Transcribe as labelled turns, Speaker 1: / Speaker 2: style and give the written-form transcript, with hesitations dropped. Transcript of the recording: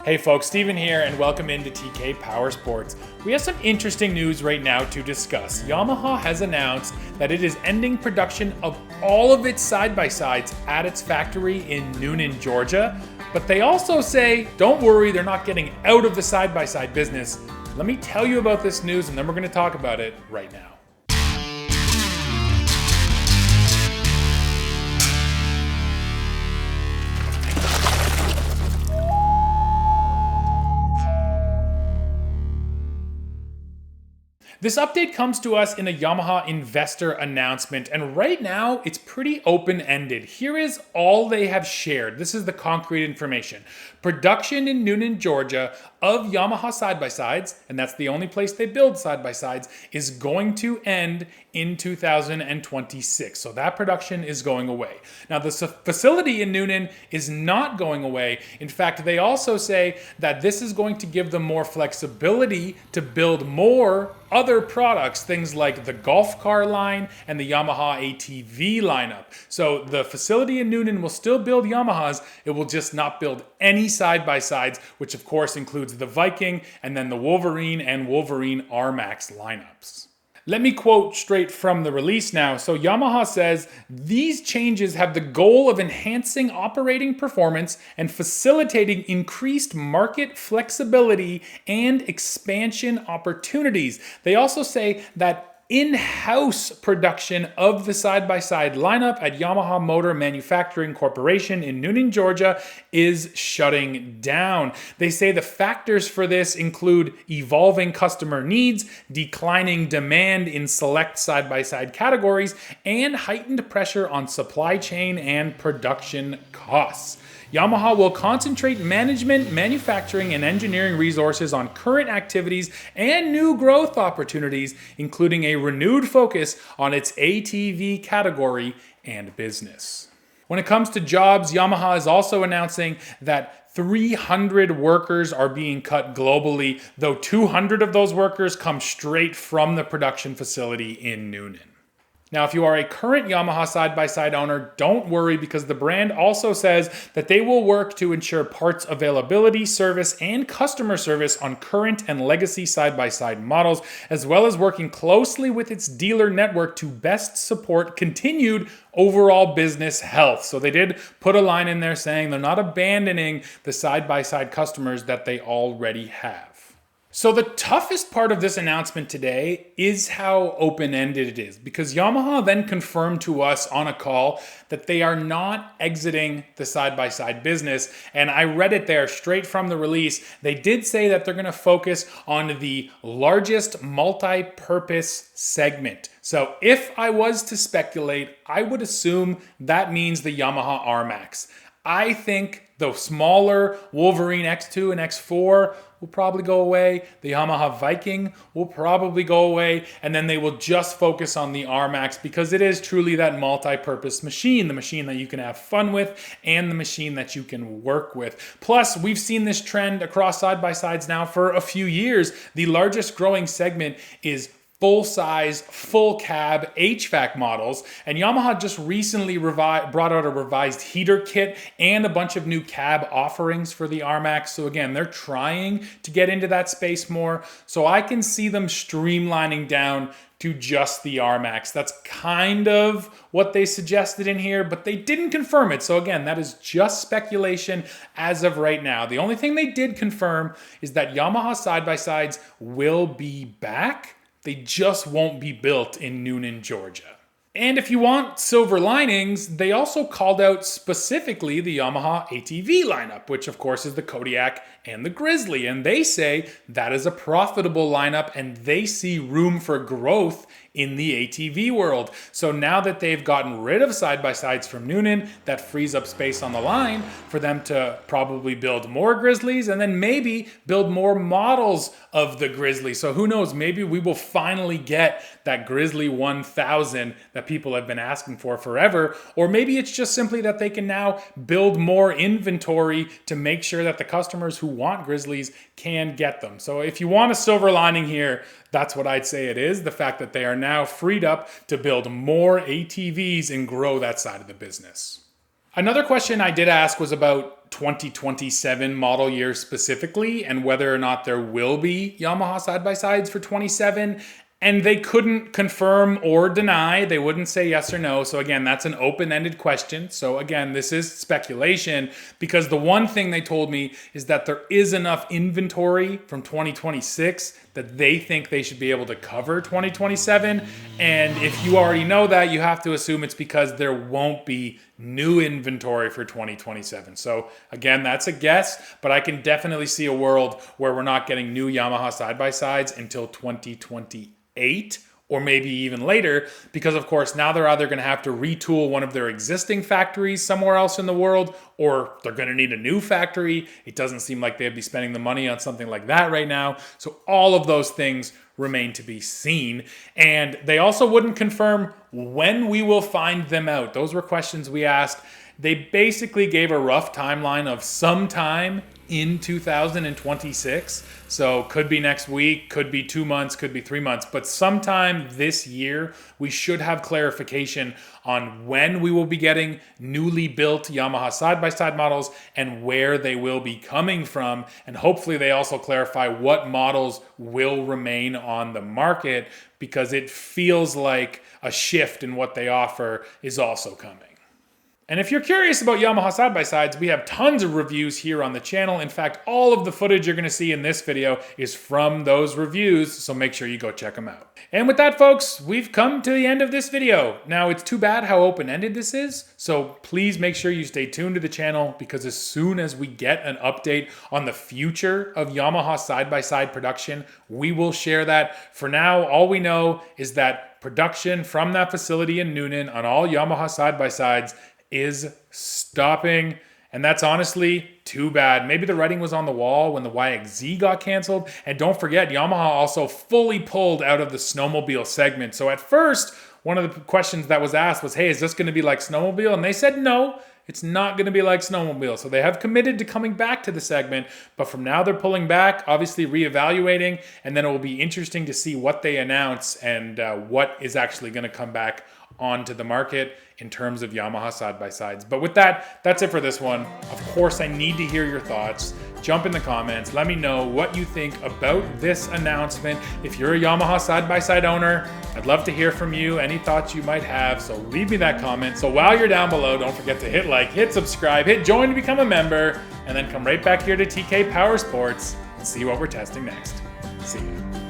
Speaker 1: Hey folks, Steven here and welcome into TK Power Sports. We have some interesting news right now to discuss. Yamaha has announced that it is ending production of all of its side-by-sides at its factory in Newnan, Georgia. But they also say, don't worry, they're not getting out of the side-by-side business. Let me tell you about this news and then we're going to talk about it right now. This update comes to us in a Yamaha investor announcement, and right now it's pretty open-ended. Here is all they have shared. This is the concrete information. Production in Newnan, Georgia of Yamaha side-by-sides, and that's the only place they build side-by-sides, is going to end in 2026. So that production is going away. Now the facility in Newnan is not going away. In fact, they also say that this is going to give them more flexibility to build more other products, things like the golf car line and the Yamaha ATV lineup. So the facility in Newnan will still build Yamahas, it will just not build any side-by-sides, which of course includes the Viking and then the Wolverine and Wolverine R-Max lineups. Let me quote straight from the release now. So Yamaha says, these changes have the goal of enhancing operating performance and facilitating increased market flexibility and expansion opportunities. They also say that in-house production of the side-by-side lineup at Yamaha Motor Manufacturing Corporation in Newnan, Georgia is shutting down. They say the factors for this include evolving customer needs, declining demand in select side-by-side categories, and heightened pressure on supply chain and production costs. Yamaha will concentrate management, manufacturing, and engineering resources on current activities and new growth opportunities, including a renewed focus on its ATV category and business. When it comes to jobs, Yamaha is also announcing that 300 workers are being cut globally, though 200 of those workers come straight from the production facility in Newnan. Now, if you are a current Yamaha side-by-side owner, don't worry because the brand also says that they will work to ensure parts availability, service, and customer service on current and legacy side-by-side models, as well as working closely with its dealer network to best support continued overall business health. So they did put a line in there saying they're not abandoning the side-by-side customers that they already have. So the toughest part of this announcement today is how open-ended it is, because Yamaha then confirmed to us on a call that they are not exiting the side-by-side business. And I read it there straight from the release. They did say that they're going to focus on the largest multi-purpose segment. So if I was to speculate, I would assume that means the Yamaha R-Max. I think the smaller Wolverine X2 and X4 will probably go away. The Yamaha Viking will probably go away. And then they will just focus on the R-Max because it is truly that multi-purpose machine, the machine that you can have fun with and the machine that you can work with. Plus, we've seen this trend across side-by-sides now for a few years. The largest growing segment is full-size, full-cab HVAC models, and Yamaha just recently brought out a revised heater kit and a bunch of new cab offerings for the R-Max. So again, they're trying to get into that space more, so I can see them streamlining down to just the R-Max. That's kind of what they suggested in here, but they didn't confirm it. So again, that is just speculation as of right now. The only thing they did confirm is that Yamaha side-by-sides will be back. They just won't be built in Newnan, Georgia. And if you want silver linings, they also called out specifically the Yamaha ATV lineup, which of course is the Kodiak and the Grizzly. And they say that is a profitable lineup and they see room for growth in the ATV world. So now that they've gotten rid of side-by-sides from Newnan, that frees up space on the line for them to probably build more Grizzlies and then maybe build more models of the Grizzly. So who knows, maybe we will finally get that Grizzly 1000 that people have been asking for forever. Or maybe it's just simply that they can now build more inventory to make sure that the customers who want Grizzlies can get them. So if you want a silver lining here, that's what I'd say it is. The fact that they are now freed up to build more ATVs and grow that side of the business. Another question I did ask was about 2027 model year specifically and whether or not there will be Yamaha side-by-sides for 27. And they couldn't confirm or deny. They wouldn't say yes or no. So again, that's an open-ended question. So again, this is speculation because the one thing they told me is that there is enough inventory from 2026 that they think they should be able to cover 2027. And if you already know that, you have to assume it's because there won't be new inventory for 2027. So again, that's a guess, but I can definitely see a world where we're not getting new Yamaha side-by-sides until 2028 or maybe even later, because of course now they're either going to have to retool one of their existing factories somewhere else in the world, or they're going to need a new factory. It doesn't seem like they'd be spending the money on something like that right now. So all of those things remain to be seen. And they also wouldn't confirm when we will find them out. Those were questions we asked. They basically gave a rough timeline of sometime in 2026. So could be next week, could be 2 months, could be 3 months, but sometime this year, we should have clarification on when we will be getting newly built Yamaha side-by-side models and where they will be coming from. And hopefully they also clarify what models will remain on the market, because it feels like a shift in what they offer is also coming. And if you're curious about Yamaha side-by-sides, we have tons of reviews here on the channel. In fact, all of the footage you're gonna see in this video is from those reviews, so make sure you go check them out. And with that, folks, we've come to the end of this video. Now, it's too bad how open-ended this is, so please make sure you stay tuned to the channel, because as soon as we get an update on the future of Yamaha side-by-side production, we will share that. For now, all we know is that production from that facility in Newnan on all Yamaha side-by-sides is stopping, and that's honestly too bad. Maybe the writing was on the wall when the YXZ got canceled. And don't forget, Yamaha also fully pulled out of the snowmobile segment. So at first, one of the questions that was asked was, hey, is this going to be like snowmobile? And they said no, it's not going to be like snowmobile. So they have committed to coming back to the segment, but from now they're pulling back, obviously reevaluating, and then it will be interesting to see what they announce and what is actually going to come back onto the market in terms of Yamaha side-by-sides. But with that, that's it for this one. Of course, I need to hear your thoughts. Jump in the comments. Let me know what you think about this announcement. If you're a Yamaha side-by-side owner, I'd love to hear from you, any thoughts you might have. So leave me that comment. So while you're down below, don't forget to hit like, hit subscribe, hit join to become a member, and then come right back here to TK Power Sports and see what we're testing next. See you.